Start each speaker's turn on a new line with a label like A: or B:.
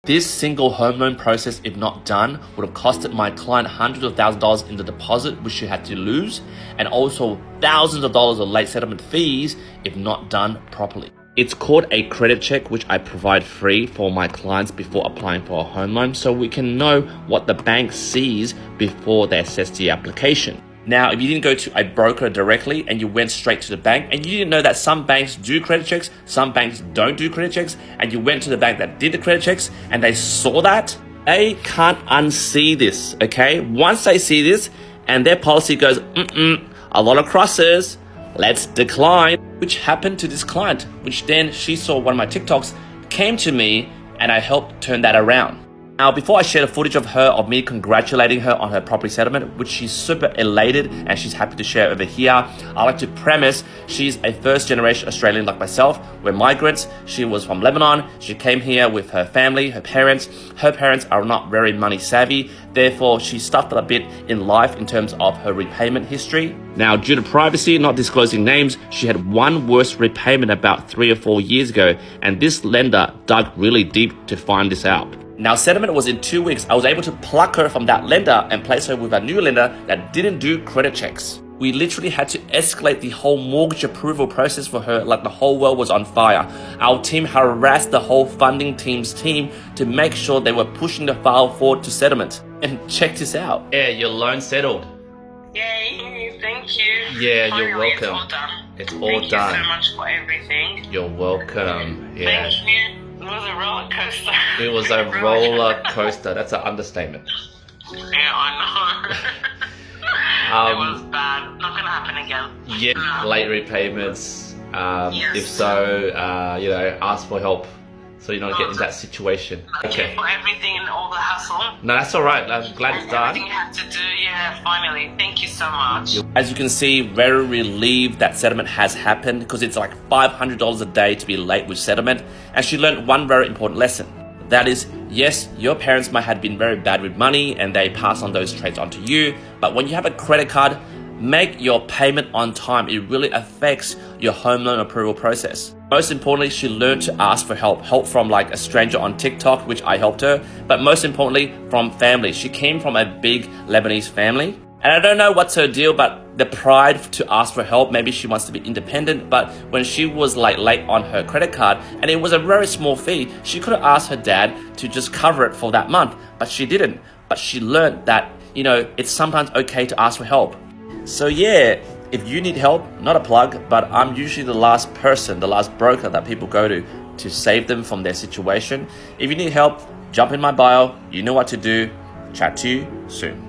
A: This single home loan process, if not done, would have costed my client hundreds of thousands of dollars in the deposit, which she had to lose, and also thousands of dollars of late settlement fees if not done properly. It's called a credit check, which I provide free for my clients before applying for a home loan, so we can know what the bank sees before they assess the application. Now, if you didn't go to a broker directly and you went straight to the bank and you didn't know that some banks do credit checks, some banks don't do credit checks, and you went to the bank that did the credit checks and they saw that, they can't unsee this, okay? Once they see this and their policy goes, a lot of crosses, let's decline, which happened to this client, which then she saw one of my TikToks, came to me, and I helped turn that around. Now, before I share the footage of me congratulating her on her property settlement, which she's super elated and she's happy to share over here, I like to premise she's a first-generation Australian like myself. We're migrants. She was from Lebanon. She came here with her family, her parents. Her parents are not very money savvy. Therefore, she stuffed a bit in life in terms of her repayment history. Now, due to privacy, not disclosing names, she had one worst repayment about 3 or 4 years ago, and this lender dug really deep to find this out. Now, settlement was in 2 weeks. I was able to pluck her from that lender and place her with a new lender that didn't do credit checks. We literally had to escalate the whole mortgage approval process for her like the whole world was on fire. Our team harassed the whole funding team's team to make sure they were pushing the file forward to settlement. And check this out. Yeah, your loan settled.
B: Yay, thank you.
A: Yeah,
B: Finally,
A: you're welcome.
B: It's all done.
A: It's all
B: Thank
A: done.
B: you so much for everything.
A: You're welcome. Yeah.
B: Thank you. It was a roller coaster.
A: It was a roller coaster. That's an understatement.
B: Yeah, I know. It was bad. Not gonna happen again.
A: Yeah,
B: No.
A: late repayments.
B: Yes.
A: If so, ask for help so you don't get in that situation.
B: Thank you for everything and all the hustle.
A: No, that's all right. I'm glad it's done.
B: Everything you had to do. Yeah, finally. Thank you so much.
A: As you can see, very relieved that settlement has happened because it's like $500 a day to be late with settlement. And she learned one very important lesson. That is, yes, your parents might have been very bad with money and they pass on those traits onto you. But when you have a credit card, make your payment on time. It really affects your home loan approval process. Most importantly, she learned to ask for help from like a stranger on TikTok, which I helped her, but most importantly, from family. She came from a big Lebanese family. And I don't know what's her deal, but the pride to ask for help, maybe she wants to be independent, but when she was like late on her credit card, and it was a very small fee, she could have asked her dad to just cover it for that month, but she didn't. But she learned that, it's sometimes okay to ask for help. So yeah, if you need help, not a plug, but I'm usually the last broker that people go to save them from their situation. If you need help, jump in my bio. You know what to do. Chat to you soon.